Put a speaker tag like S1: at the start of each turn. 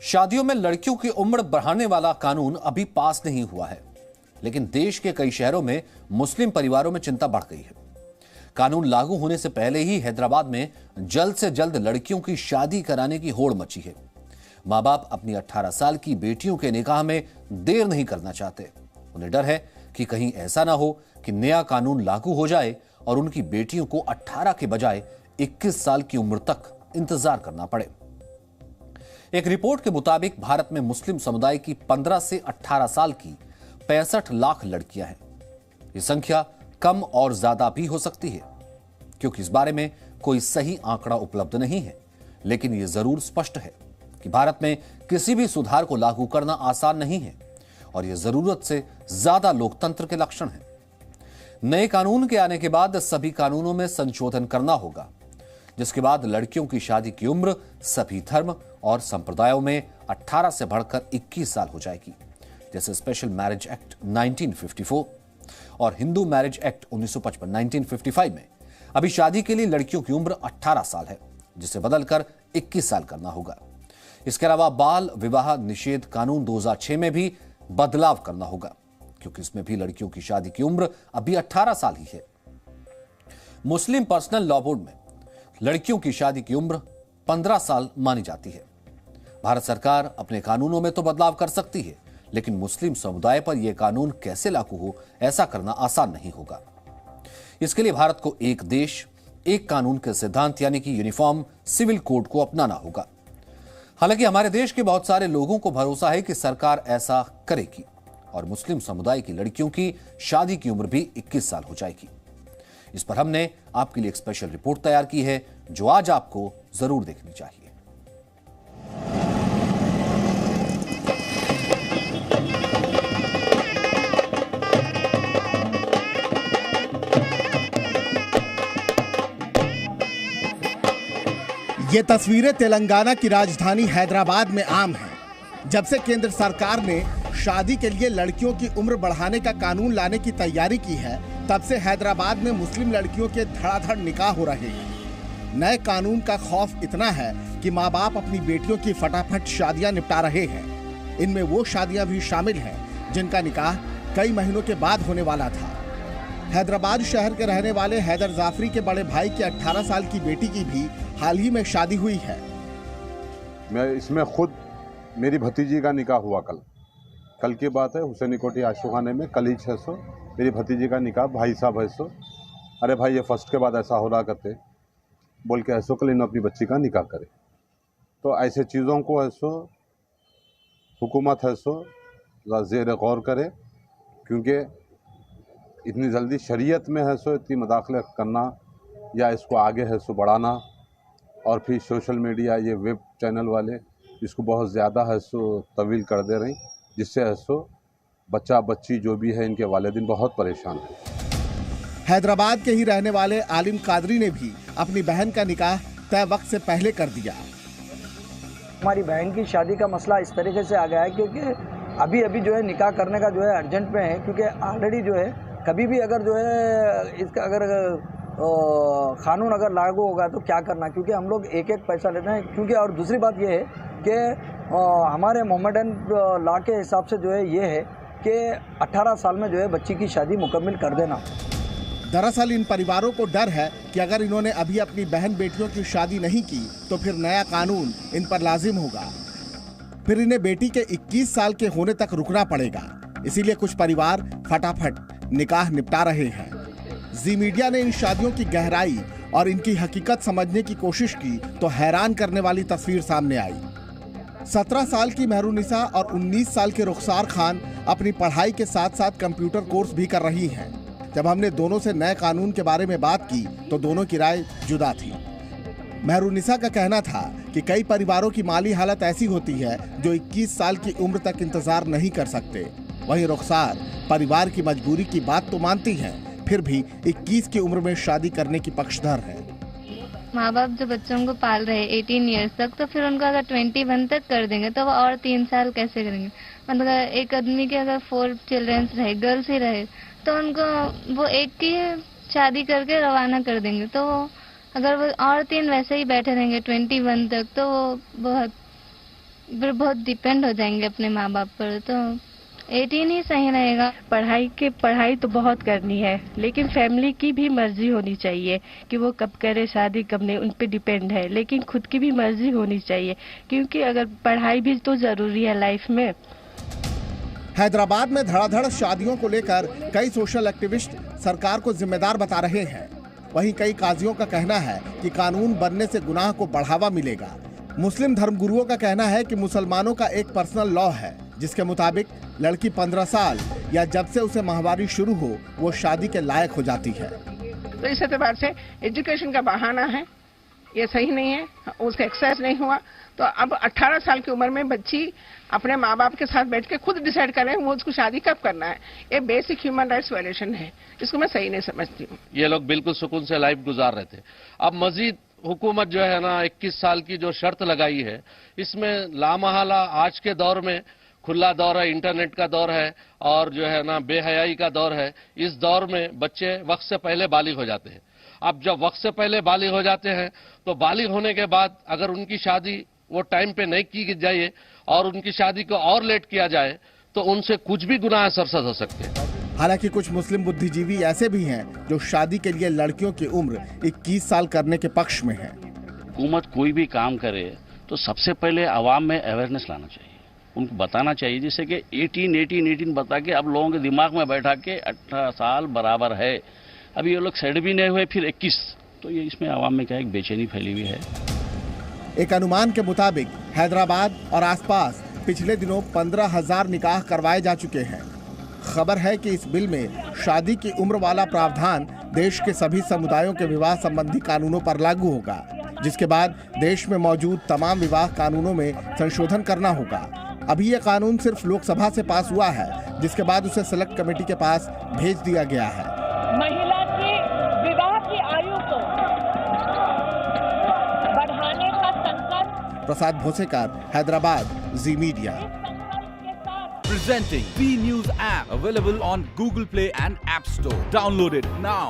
S1: शादियों में लड़कियों की उम्र बढ़ाने वाला कानून अभी पास नहीं हुआ है, लेकिन देश के कई शहरों में मुस्लिम परिवारों में चिंता बढ़ गई है। कानून लागू होने से पहले ही हैदराबाद में जल्द से जल्द लड़कियों की शादी कराने की होड़ मची है। मां बाप अपनी 18 साल की बेटियों के निकाह में देर नहीं करना चाहते। उन्हें डर है कि कहीं ऐसा ना हो कि नया कानून लागू हो जाए और उनकी बेटियों को 18 के बजाय 21 साल की उम्र तक इंतजार करना पड़े। एक रिपोर्ट के मुताबिक भारत में मुस्लिम समुदाय की 15 से 18 साल की 65 लाख लड़कियां हैं। यह संख्या कम और ज्यादा भी हो सकती है, क्योंकि इस बारे में कोई सही आंकड़ा उपलब्ध नहीं है। लेकिन यह जरूर स्पष्ट है कि भारत में किसी भी सुधार को लागू करना आसान नहीं है और यह जरूरत से ज्यादा लोकतंत्र के लक्षण है। नए कानून के आने के बाद सभी कानूनों में संशोधन करना होगा, जिसके बाद लड़कियों की शादी की उम्र सभी धर्म और संप्रदायों में 18 से बढ़कर 21 साल हो जाएगी, जैसे स्पेशल मैरिज एक्ट 1954 और हिंदू मैरिज एक्ट 1955 1955 में अभी शादी के लिए लड़कियों की उम्र 18 साल है, जिसे बदलकर 21 साल करना होगा। इसके अलावा बाल विवाह निषेध कानून 2006 में भी बदलाव करना होगा, क्योंकि इसमें भी लड़कियों की शादी की उम्र अभी 18 साल ही है। मुस्लिम पर्सनल लॉ बोर्ड में लड़कियों की शादी की उम्र 15 साल मानी जाती है। भारत सरकार अपने कानूनों में तो बदलाव कर सकती है, लेकिन मुस्लिम समुदाय पर यह कानून कैसे लागू हो, ऐसा करना आसान नहीं होगा। इसके लिए भारत को एक देश एक कानून के सिद्धांत यानी कि यूनिफॉर्म सिविल कोड को अपनाना होगा। हालांकि हमारे देश के बहुत सारे लोगों को भरोसा है कि सरकार ऐसा करेगी और मुस्लिम समुदाय की लड़कियों की शादी की उम्र भी 21 साल हो जाएगी। इस पर हमने आपके लिए एक स्पेशल रिपोर्ट तैयार की है, जो आज आपको जरूर देखनी चाहिए।
S2: ये तस्वीरें तेलंगाना की राजधानी हैदराबाद में आम हैं। जब से केंद्र सरकार ने शादी के लिए लड़कियों की उम्र बढ़ाने का कानून लाने की तैयारी की है, तब से हैदराबाद में मुस्लिम लड़कियों के धड़ाधड़ निकाह हो रहे हैं। नए कानून का खौफ इतना है कि माँ बाप अपनी बेटियों की फटाफट शादियां निपटा रहे हैं। इनमें वो शादियां भी शामिल हैं जिनका निकाह कई महीनों के बाद होने वाला था। हैदराबाद शहर के रहने वाले हैदर जाफरी के बड़े भाई की 18 साल की बेटी की भी हाल ही में शादी हुई है।
S3: मैं इसमें खुद मेरी भतीजी का निकाह हुआ कल की बात है, हुसैनी कोठी आशुखाने में कल ही 600 मेरी भतीजी का निकाह भाई साहब ऐसो, अरे भाई ये फर्स्ट के बाद ऐसा हो रहा करते बोल के ऐसो कल इन अपनी बच्ची का निकाह करे। तो ऐसे चीज़ों को ऐसो हुकूमत ऐसो ज़ेर गौर करे, क्योंकि इतनी जल्दी शरीयत में है सो इतनी मदाखलत करना या इसको आगे है सो बढ़ाना, और फिर सोशल मीडिया ये वेब चैनल वाले इसको बहुत ज़्यादा है सो तवील कर दे रही, जिससे है सो बच्चा बच्ची जो भी है इनके वालिदैन बहुत परेशान हैं।
S2: हैदराबाद के ही रहने वाले आलिम कादरी ने भी अपनी बहन का निकाह तय वक्त से पहले कर दिया।
S4: हमारी बहन की शादी का मसला इस तरीके से आ गया है क्योंकि अभी जो है निकाह करने का जो है अर्जेंट में है, क्योंकि ऑलरेडी जो है कभी भी अगर जो है इसका अगर कानून अगर लागू होगा तो क्या करना, क्योंकि हम लोग एक एक पैसा लेते हैं। क्योंकि और दूसरी बात ये है कि हमारे मोहम्मदन लॉ के हिसाब से जो है ये है कि 18 साल में जो है बच्ची की शादी मुकम्मल कर देना।
S2: दरअसल इन परिवारों को डर है कि अगर इन्होंने अभी अपनी बहन बेटियों की शादी नहीं की तो फिर नया कानून इन पर लाजिम होगा, फिर इन्हें बेटी के 21 साल के होने तक रुकना पड़ेगा। इसीलिए कुछ परिवार फटाफट निकाह निपटा रहे हैं। जी मीडिया ने इन शादियों की गहराई और इनकी हकीकत समझने की कोशिश की तो हैरान करने वाली तस्वीर सामने आई। 17 साल की मेहरुनिसा और 19 साल के रुखसार खान अपनी पढ़ाई के साथ साथ कंप्यूटर कोर्स भी कर रही हैं। जब हमने दोनों से नए कानून के बारे में बात की तो दोनों की राय जुदा थी। मेहरुनिसा का कहना था कि कई परिवारों की माली हालत ऐसी होती है जो 21 साल की उम्र तक इंतजार नहीं कर सकते। वहीं रुखसार परिवार की मजबूरी की बात तो मानती हैं, फिर भी 21 की उम्र में शादी करने की पक्षधर है।
S5: माँ बाप जो बच्चों को पाल रहे 18 इयर्स तक, तो फिर उनका अगर 21 तक कर देंगे तो वो और 3 साल कैसे करेंगे। मतलब एक आदमी के अगर 4 चिल्ड्रंस रहे, गर्ल्स ही रहे, तो उनको वो एक की शादी करके रवाना कर देंगे। तो अगर वो और 3 वैसे ही बैठे रहेंगे 21 तक, तो वो बहुत फिर बहुत डिपेंड हो जाएंगे अपने माँ बाप पर, तो 18 ही सही रहेगा।
S6: पढ़ाई तो बहुत करनी है, लेकिन फैमिली की भी मर्जी होनी चाहिए कि वो कब करे शादी कब नहीं, उन पे डिपेंड है। लेकिन खुद की भी मर्जी होनी चाहिए, क्योंकि अगर पढ़ाई भी तो जरूरी है लाइफ में।
S2: हैदराबाद में धड़ाधड़ शादियों को लेकर कई सोशल एक्टिविस्ट सरकार को जिम्मेदार बता रहे हैं। वहीं कई काजियों का कहना है कि कानून बनने से गुनाह को बढ़ावा मिलेगा। मुस्लिम धर्मगुरुओं का कहना है कि मुसलमानों का एक पर्सनल लॉ है जिसके मुताबिक लड़की 15 साल या जब से उसे माहवारी शुरू हो वो शादी के लायक हो जाती है।
S7: तो इस एतबार से एजुकेशन का बहाना है, ये सही नहीं है, उसका एक्सरसाइज नहीं हुआ। तो अब 18 साल की उम्र में बच्ची अपने माँ बाप के साथ बैठ के खुद डिसाइड करें वो उसको शादी कब करना है, ये बेसिक ह्यूमन राइट्स वायलेशन है। इसको मैं सही नहीं समझती हूँ।
S8: ये लोग बिल्कुल सुकून से लाइफ गुजार रहे थे। अब मजीद हुकूमत जो है ना 21 साल की जो शर्त लगाई है, इसमें लामहला आज के दौर में खुला दौर है, इंटरनेट का दौर है और जो है ना बेहयाई का दौर है। इस दौर में बच्चे वक्त से पहले बालिग हो जाते हैं। अब जब वक्त से पहले बालिग हो जाते हैं तो बालिग होने के बाद अगर उनकी शादी वो टाइम पे नहीं की जाए और उनकी शादी को और लेट किया जाए तो उनसे कुछ भी गुनाह सरसद हो सकते हैं।
S2: हालांकि कुछ मुस्लिम बुद्धिजीवी ऐसे भी हैं जो शादी के लिए लड़कियों की उम्र 21 साल करने के पक्ष में है।
S9: हुकूमत कोई भी काम करे तो सबसे पहले आवाम में अवेयरनेस लाना चाहिए, उनको बताना चाहिए, जिससे कि 18 बता के अब लोगों के दिमाग में बैठा के 18 साल बराबर है। अभी ये लोग सेट भी नहीं हुए फिर 21, तो ये इसमें आवाम में क्या एक बेचैनी फैली हुई है।
S2: एक अनुमान के मुताबिक हैदराबाद और आसपास पिछले दिनों 15,000 निकाह करवाए जा चुके हैं। खबर है कि इस बिल में शादी की उम्र वाला प्रावधान देश के सभी समुदायों के विवाह संबंधी कानूनों पर लागू होगा, जिसके बाद देश में मौजूद तमाम विवाह कानूनों में संशोधन करना होगा। अभी यह कानून सिर्फ लोकसभा से पास हुआ है, जिसके बाद उसे सेलेक्ट कमेटी के पास भेज दिया गया है।
S10: महिला की विवाह की आयु को बढ़ाने का संकल्प।
S2: प्रसाद भोसेकर, हैदराबाद, जी media.
S11: Presenting B News app, available on Google Play and App Store. Download it now.